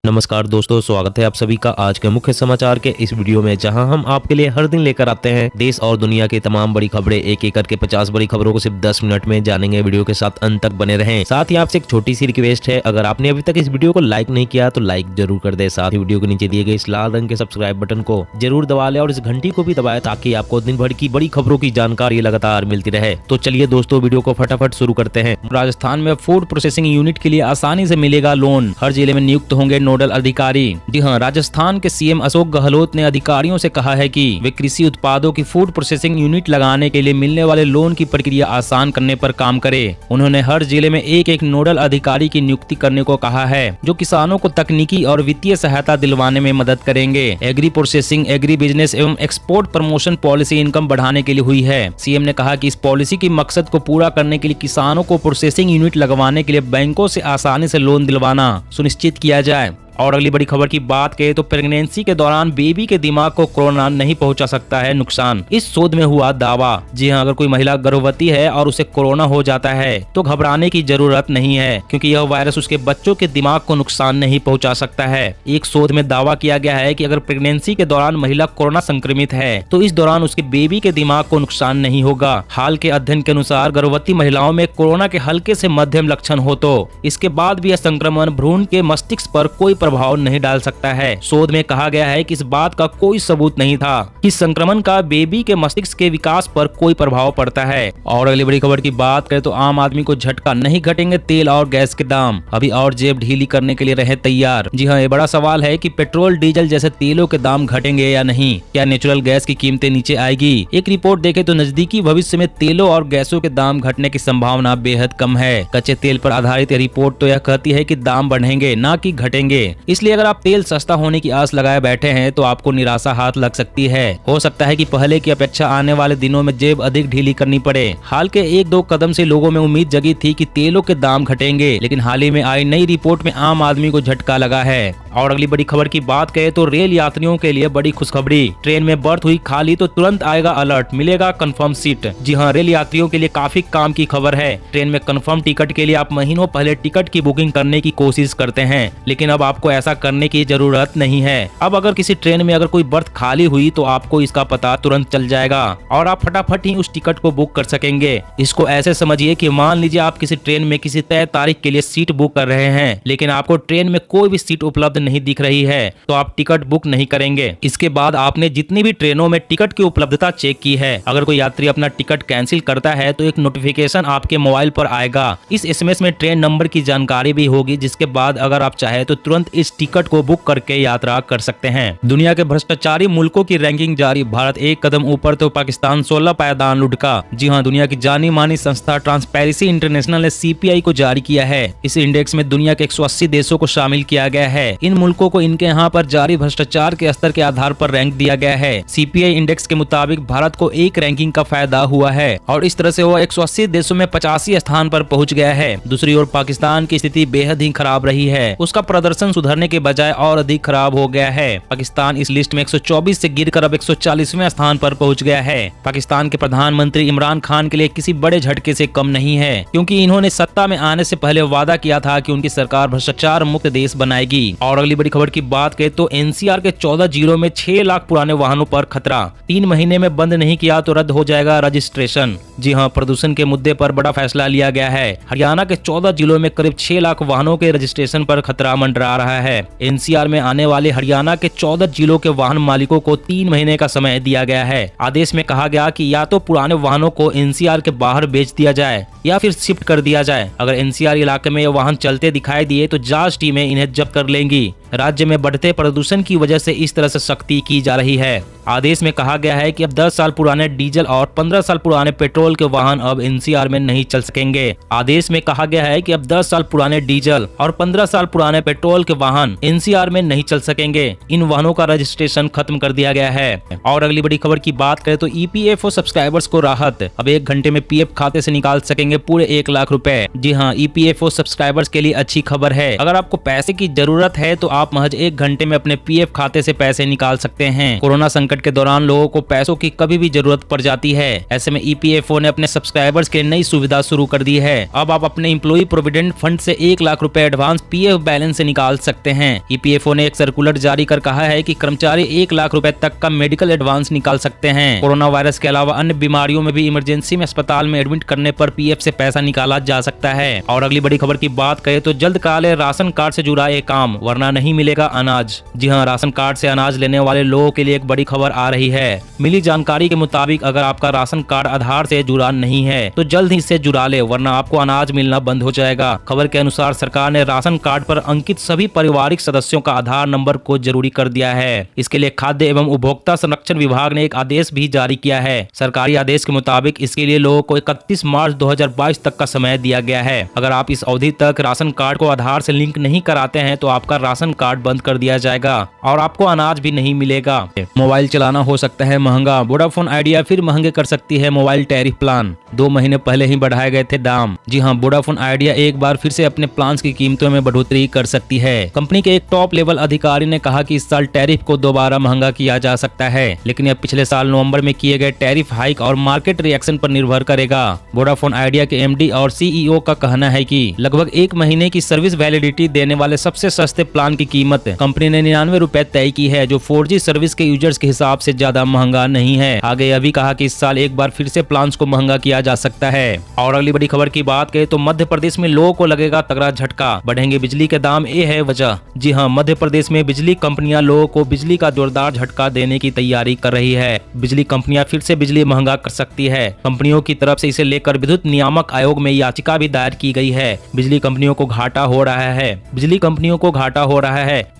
नमस्कार दोस्तों, स्वागत है आप सभी का आज के मुख्य समाचार के इस वीडियो में, जहां हम आपके लिए हर दिन लेकर आते हैं देश और दुनिया की तमाम बड़ी खबरें। एक एक करके 50 बड़ी खबरों को सिर्फ 10 मिनट में जानेंगे। वीडियो के साथ अंत तक बने रहें। साथ ही आपसे एक छोटी सी रिक्वेस्ट है, अगर आपने अभी तक इस वीडियो को लाइक नहीं किया तो लाइक जरूर कर दे। साथ ही वीडियो के नीचे दिए गए इस लाल रंग के सब्सक्राइब बटन को जरूर दबा ले और इस घंटी को भी दबाए, ताकि आपको दिन भर की बड़ी खबरों की जानकारी लगातार मिलती रहे। तो चलिए दोस्तों, वीडियो को फटाफट शुरू करते हैं। राजस्थान में फूड प्रोसेसिंग यूनिट के लिए आसानी से मिलेगा लोन, हर जिले में नियुक्त होंगे नोडल अधिकारी। जी हां, राजस्थान के सीएम अशोक गहलोत ने अधिकारियों से कहा है कि वे कृषि उत्पादों की फूड प्रोसेसिंग यूनिट लगाने के लिए मिलने वाले लोन की प्रक्रिया आसान करने पर काम करे। उन्होंने हर जिले में एक एक नोडल अधिकारी की नियुक्ति करने को कहा है, जो किसानों को तकनीकी और वित्तीय सहायता दिलवाने में मदद करेंगे। एग्री प्रोसेसिंग, एग्री बिजनेस एवं एक्सपोर्ट प्रमोशन पॉलिसी इनकम बढ़ाने के लिए हुई है। सीएम ने कहा कि इस पॉलिसी की मकसद को पूरा करने के लिए किसानों को प्रोसेसिंग यूनिट लगवाने के लिए बैंकों से आसानी से लोन दिलवाना सुनिश्चित किया जाए। और अगली बड़ी खबर की बात करें तो प्रेगनेंसी के दौरान बेबी के दिमाग को कोरोना नहीं पहुंचा सकता है नुकसान, इस शोध में हुआ दावा। जी हां, अगर कोई महिला गर्भवती है और उसे कोरोना हो जाता है तो घबराने की जरूरत नहीं है, क्योंकि यह वायरस उसके बच्चों के दिमाग को नुकसान नहीं पहुंचा सकता है। एक शोध में दावा किया गया है कि अगर प्रेगनेंसी के दौरान महिला कोरोना संक्रमित है तो इस दौरान उसके बेबी के दिमाग को नुकसान नहीं होगा। हाल के अध्ययन के अनुसार गर्भवती महिलाओं में कोरोना के हल्के से मध्यम लक्षण हो तो इसके बाद भी यह संक्रमण भ्रूण के मस्तिष्क पर कोई प्रभाव नहीं डाल सकता है। शोध में कहा गया है कि इस बात का कोई सबूत नहीं था कि संक्रमण का बेबी के मस्तिष्क के विकास पर कोई प्रभाव पड़ता है। और अगली बड़ी खबर की बात करें तो आम आदमी को झटका, नहीं घटेंगे तेल और गैस के दाम, अभी और जेब ढीली करने के लिए रहे तैयार। जी हाँ, ये बड़ा सवाल है कि पेट्रोल डीजल जैसे तेलों के दाम घटेंगे या नहीं। क्या नेचुरल गैस की कीमतें नीचे आएगी? एक रिपोर्ट देखें तो नजदीकी भविष्य में तेलों और गैसों के दाम घटने की संभावना बेहद कम है। कच्चे तेल पर आधारित रिपोर्ट तो यह कहती है कि दाम बढ़ेंगे, ना कि घटेंगे। इसलिए अगर आप तेल सस्ता होने की आस लगाए बैठे हैं तो आपको निराशा हाथ लग सकती है। हो सकता है कि पहले की अपेक्षा आने वाले दिनों में जेब अधिक ढीली करनी पड़े। हाल के 1-2 कदम से लोगों में उम्मीद जगी थी कि तेलों के दाम घटेंगे, लेकिन हाल ही में आई नई रिपोर्ट में आम आदमी को झटका लगा है। और अगली बड़ी खबर की बात करें तो रेल यात्रियों के लिए बड़ी खुशखबरी, ट्रेन में बर्थ हुई खाली तो तुरंत आएगा अलर्ट, मिलेगा कंफर्म सीट। जी हाँ, रेल यात्रियों के लिए काफी काम की खबर है। ट्रेन में कंफर्म टिकट के लिए आप महीनों पहले टिकट की बुकिंग करने की कोशिश करते हैं, लेकिन अब आपको ऐसा करने की जरूरत नहीं है। अब अगर किसी ट्रेन में अगर कोई बर्थ खाली हुई तो आपको इसका पता तुरंत चल जाएगा और आप फटाफट ही उस टिकट को बुक कर सकेंगे। इसको ऐसे समझिए कि मान लीजिए आप किसी ट्रेन में किसी तय तारीख के लिए सीट बुक कर रहे हैं, लेकिन आपको ट्रेन में कोई भी सीट उपलब्ध नहीं दिख रही है तो आप टिकट बुक नहीं करेंगे। इसके बाद आपने जितनी भी ट्रेनों में टिकट की उपलब्धता चेक की है, अगर कोई यात्री अपना टिकट कैंसिल करता है तो एक नोटिफिकेशन आपके मोबाइल पर आएगा। इस एसएमएस में ट्रेन नंबर की जानकारी भी होगी, जिसके बाद अगर आप चाहे तो तुरंत इस टिकट को बुक करके यात्रा कर सकते हैं। दुनिया के भ्रष्टाचारी मुल्कों की रैंकिंग जारी, भारत एक कदम ऊपर तो पाकिस्तान 16 पायदान लुढ़का। जी हाँ, दुनिया की जानी मानी संस्था ट्रांसपेरेंसी इंटरनेशनल ने सीपीआई को जारी किया है। इस इंडेक्स में दुनिया के 180 देशों को शामिल किया गया है। इन मुल्कों को इनके यहाँ पर जारी भ्रष्टाचार के स्तर के आधार पर रैंक दिया गया है। सीपीआई इंडेक्स के मुताबिक भारत को एक रैंकिंग का फायदा हुआ है और इस तरह से वो 180 देशों में 85 स्थान पर पहुँच गया है। दूसरी ओर पाकिस्तान की स्थिति बेहद ही खराब रही है, उसका प्रदर्शन सुधरने के बजाय और अधिक खराब हो गया है। पाकिस्तान इस लिस्ट में 124 से गिरकर अब 140वें स्थान पर पहुंच गया है। पाकिस्तान के प्रधानमंत्री इमरान खान के लिए किसी बड़े झटके से कम नहीं है, क्योंकि इन्होंने सत्ता में आने से पहले वादा किया था कि उनकी सरकार भ्रष्टाचार मुक्त देश बनाएगी। और अगली बड़ी खबर की बात करें तो एनसीआर के 14 जिलों में 6 लाख पुराने वाहनों पर खतरा, 3 महीने में बंद नहीं किया तो रद्द हो जाएगा रजिस्ट्रेशन। जी हाँ, प्रदूषण के मुद्दे पर बड़ा फैसला लिया गया है। हरियाणा के 14 जिलों में करीब 6 लाख वाहनों के रजिस्ट्रेशन पर खतरा मंडरा रहा है। एनसीआर में आने वाले हरियाणा के 14 जिलों के वाहन मालिकों को 3 महीने का समय दिया गया है। आदेश में कहा गया कि या तो पुराने वाहनों को एनसीआर के बाहर बेच दिया जाए या फिर शिफ्ट कर दिया जाए। अगर एनसीआर इलाके में ये वाहन चलते दिखाई दिए तो जांच टीमें इन्हें जब्त कर लेंगी। राज्य में बढ़ते प्रदूषण की वजह से इस तरह से सख्ती की जा रही है। आदेश में कहा गया है कि अब 10 साल पुराने डीजल और 15 साल पुराने पेट्रोल के वाहन अब एनसीआर में नहीं चल सकेंगे। आदेश में कहा गया है कि अब 10 साल पुराने डीजल और 15 साल पुराने पेट्रोल के वाहन एनसीआर में नहीं चल सकेंगे। इन वाहनों का रजिस्ट्रेशन खत्म कर दिया गया है। और अगली बड़ी खबर की बात करें तो ईपीएफओ सब्सक्राइबर्स को राहत, अब 1 घंटे में पीएफ खाते से निकाल सकेंगे पूरे 1 लाख रुपए। जी हाँ, ईपीएफओ सब्सक्राइबर्स के लिए अच्छी खबर है। अगर आपको पैसे की जरूरत है तो आप महज 1 घंटे में अपने पीएफ खाते से पैसे निकाल सकते हैं। कोरोना संकट के दौरान लोगों को पैसों की कभी भी जरूरत पड़ जाती है। ऐसे में ईपीएफओ ने अपने सब्सक्राइबर्स के लिए नई सुविधा शुरू कर दी है। अब आप अपने एम्प्लॉय प्रोविडेंट फंड से 1 लाख रुपए एडवांस पीएफ बैलेंस से निकाल सकते हैं। ईपीएफओ ने एक सर्कुलर जारी कर कहा है कि कर्मचारी 1 लाख रुपए तक का मेडिकल एडवांस निकाल सकते हैं। कोरोना वायरस के अलावा अन्य बीमारियों में भी इमरजेंसी में अस्पताल में एडमिट करने पर पीएफ से पैसा निकाला जा सकता है। और अगली बड़ी खबर की बात करें तो जल्द काले राशन कार्ड से जुड़ा एक काम, वरना नहीं मिलेगा अनाज। जी हां, राशन कार्ड से अनाज लेने वाले लोगों के लिए एक बड़ी खबर आ रही है। मिली जानकारी के मुताबिक अगर आपका राशन कार्ड आधार से जुड़ा नहीं है तो जल्द ही इसे जुड़ा ले, वरना आपको अनाज मिलना बंद हो जाएगा। खबर के अनुसार सरकार ने राशन कार्ड पर अंकित सभी पारिवारिक सदस्यों का आधार नंबर को जरूरी कर दिया है। इसके लिए खाद्य एवं उपभोक्ता संरक्षण विभाग ने एक आदेश भी जारी किया है। सरकारी आदेश के मुताबिक इसके लिए लोगों को 31 मार्च 2022 तक का समय दिया गया है। अगर आप इस अवधि तक राशन कार्ड को आधार से लिंक नहीं कराते हैं तो आपका राशन कार्ड बंद कर दिया जाएगा और आपको अनाज भी नहीं मिलेगा। मोबाइल चलाना हो सकता है महंगा, वोडाफोन आइडिया फिर महंगे कर सकती है मोबाइल टैरिफ प्लान। 2 महीने पहले ही बढ़ाए गए थे दाम। जी हां, वोडाफोन आइडिया एक बार फिर से अपने प्लान की कीमतों में बढ़ोतरी कर सकती है। कंपनी के एक टॉप लेवल अधिकारी ने कहा कि इस साल टैरिफ को दोबारा महंगा किया जा सकता है, लेकिन यह पिछले साल नवंबर में किए गए टैरिफ हाइक और मार्केट रिएक्शन पर निर्भर करेगा। वोडाफोन आइडिया के एमडी और सीईओ का कहना है कि लगभग 1 महीने की सर्विस वैलिडिटी देने वाले सबसे सस्ते प्लान की कीमत कंपनी ने 99 रुपए तय की है, जो 4G सर्विस के यूजर्स के हिसाब से ज्यादा महंगा नहीं है। आगे यह भी कहा कि इस साल एक बार फिर से प्लान्स को महंगा किया जा सकता है। और अगली बड़ी खबर की बात करें तो मध्य प्रदेश में लोगों को लगेगा तगड़ा झटका, बढ़ेंगे बिजली के दाम, ये है वजह। जी हां, मध्य प्रदेश में बिजली कंपनियां लोगों को बिजली का जोरदार झटका देने की तैयारी कर रही है। बिजली कंपनियां फिर से बिजली महंगा कर सकती है। कंपनियों की तरफ से इसे लेकर विद्युत नियामक आयोग में याचिका भी दायर की गई है। बिजली कंपनियों को घाटा हो रहा है।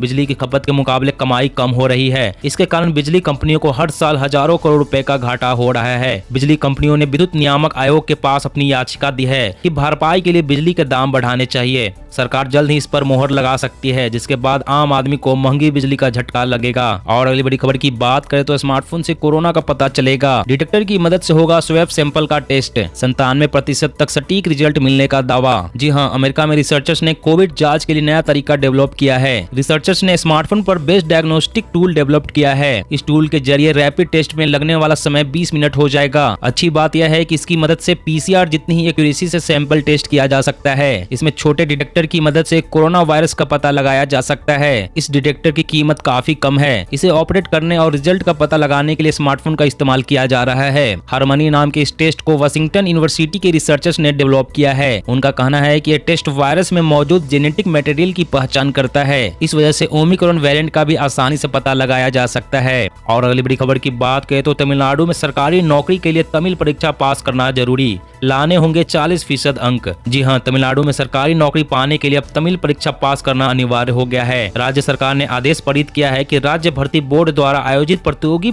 बिजली की खपत के मुकाबले कमाई कम हो रही है। इसके कारण बिजली कंपनियों को हर साल हजारों करोड़ रुपए का घाटा हो रहा है। बिजली कंपनियों ने विद्युत नियामक आयोग के पास अपनी याचिका दी है कि भरपाई के लिए बिजली के दाम बढ़ाने चाहिए। सरकार जल्द ही इस पर मोहर लगा सकती है, जिसके बाद आम आदमी को महंगी बिजली का झटका लगेगा। और अगली बड़ी खबर की बात करें तो स्मार्टफोन से कोरोना का पता चलेगा। डिटेक्टर की मदद से होगा स्वैब सैंपल का टेस्ट, 97% तक सटीक रिजल्ट मिलने का दावा। जी हां, अमेरिका में रिसर्चर्स ने कोविड जांच के लिए नया तरीका डेवलप किया है। रिसर्चर्स ने स्मार्टफोन पर बेस्ड डायग्नोस्टिक टूल डेवलप किया है। इस टूल के जरिए रैपिड टेस्ट में लगने वाला समय 20 मिनट हो जाएगा। अच्छी बात यह है कि इसकी मदद से पीसीआर जितनी ही एक्यूरेसी से सैंपल टेस्ट किया जा सकता है। इसमें छोटे डिटेक्टर की मदद से कोरोना वायरस का पता लगाया जा सकता है। इस डिटेक्टर की कीमत काफी कम है। इसे ऑपरेट करने और रिजल्ट का पता लगाने के लिए स्मार्टफोन का इस्तेमाल किया जा रहा है। हार्मनी नाम के इस टेस्ट को वाशिंगटन यूनिवर्सिटी के रिसर्चर्स ने डेवलप किया है। उनका कहना है कि यह टेस्ट वायरस में मौजूद जेनेटिक मटेरियल की पहचान करता है। इस वजह से ओमिक्रॉन वेरिएंट का भी आसानी से पता लगाया जा सकता है। और अगली बड़ी खबर की बात करें तो तमिलनाडु में सरकारी नौकरी के लिए तमिल परीक्षा पास करना जरूरी, लाने होंगे 40% अंक। जी हां, तमिलनाडु में सरकारी नौकरी पाने के लिए अब तमिल परीक्षा पास करना अनिवार्य हो गया है। राज्य सरकार ने आदेश पारित किया है कि राज्य भर्ती बोर्ड द्वारा आयोजित प्रतियोगी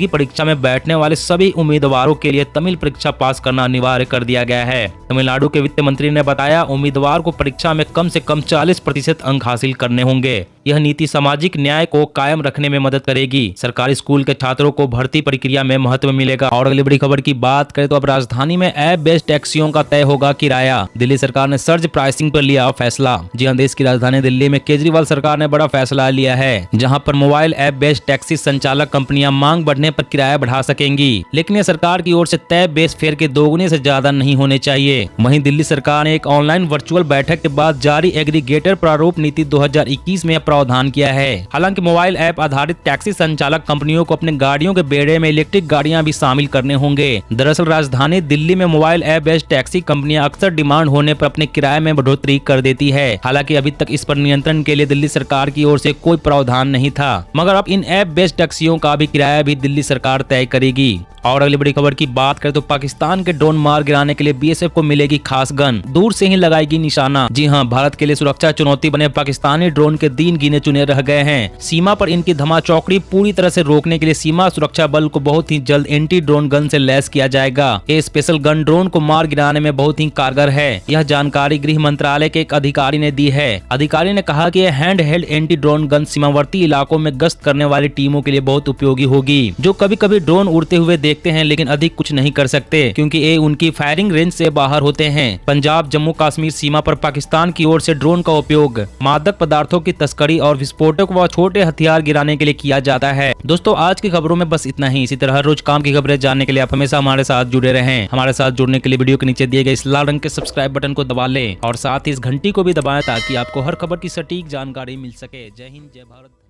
परीक्षा में बैठने वाले सभी उम्मीदवारों के लिए तमिल परीक्षा पास करना अनिवार्य कर दिया गया है। तमिलनाडु के वित्त मंत्री ने बताया, उम्मीदवार को परीक्षा में कम से कम 40% अंक हासिल करने होंगे। यह नीति सामाजिक न्याय को कायम रखने में मदद करेगी। सरकारी स्कूल के छात्रों को भर्ती प्रक्रिया में महत्व मिलेगा। और अगली बड़ी खबर की बात करें तो अब राजधानी में ऐप बेस्ड टैक्सियों का तय होगा किराया। दिल्ली सरकार ने सर्ज प्राइसिंग पर लिया फैसला। जी हां, देश की राजधानी दिल्ली में केजरीवाल सरकार ने बड़ा फैसला लिया है, जहां पर मोबाइल ऐप बेस्ड टैक्सी संचालक कंपनियां मांग बढ़ने पर किराया बढ़ा सकेंगी, लेकिन यह सरकार की ओर से तय बेस फेयर के दोगुने से ज्यादा नहीं होने चाहिए। वहीं दिल्ली सरकार ने एक ऑनलाइन वर्चुअल बैठक के बाद जारी एग्रीगेटर प्रारूप नीति 2021 में प्रावधान किया है। हालांकि मोबाइल ऐप आधारित टैक्सी संचालक कंपनियों को अपने गाड़ियों के बेड़े में इलेक्ट्रिक गाड़ियां भी शामिल करने होंगे। दरअसल राजधानी दिल्ली में मोबाइल ऐप बेस्ड टैक्सी कंपनियां अक्सर डिमांड होने पर अपने किराए में बढ़ोतरी कर देती है। हालांकि अभी तक इस पर नियंत्रण के लिए दिल्ली सरकार की ओर से कोई प्रावधान नहीं था, मगर अब इन ऐप बेस्ड टैक्सियों का भी किराया भी दिल्ली सरकार तय करेगी। और अगली बड़ी खबर की बात करें तो पाकिस्तान के ड्रोन मार गिराने के लिए बीएसएफ को मिलेगी खास गन, दूर से ही लगाएगी निशाना। जी हां, भारत के लिए सुरक्षा चुनौती बने पाकिस्तानी ड्रोन के 3 गिने चुने रह गए हैं। सीमा पर इनकी धमाचौकड़ी पूरी तरह से रोकने के लिए सीमा सुरक्षा बल को बहुत ही जल्द एंटी ड्रोन गन से लैस किया जाएगा। ये स्पेशल गन ड्रोन को मार गिराने में बहुत ही कारगर है। यह जानकारी गृह मंत्रालय के एक अधिकारी ने दी है। अधिकारी ने कहा कि यह hand held anti drone gun सीमावर्ती इलाकों में गश्त करने वाली टीमों के लिए बहुत उपयोगी होगी, जो कभी कभी ड्रोन उड़ते हुए देखते हैं लेकिन अधिक कुछ नहीं कर सकते क्योंकि ये उनकी फायरिंग रेंज से बाहर होते हैं। पंजाब जम्मू कश्मीर सीमा पर पाकिस्तान की ओर से ड्रोन का उपयोग मादक पदार्थों की तस्करी और विस्फोटक व छोटे हथियार गिराने के लिए किया जाता है। दोस्तों आज की खबरों में बस इतना ही। इसी तरह हर रोज काम की खबरें जानने के लिए आप हमेशा हमारे साथ जुड़े रहें। हमारे साथ जुड़ने के लिए वीडियो के नीचे दिए गए इस लाल रंग के सब्सक्राइब बटन को दबा लें और साथ ही इस घंटी को भी दबाएं ताकि आपको हर खबर की सटीक जानकारी मिल सके। जय हिंद, जय भारत।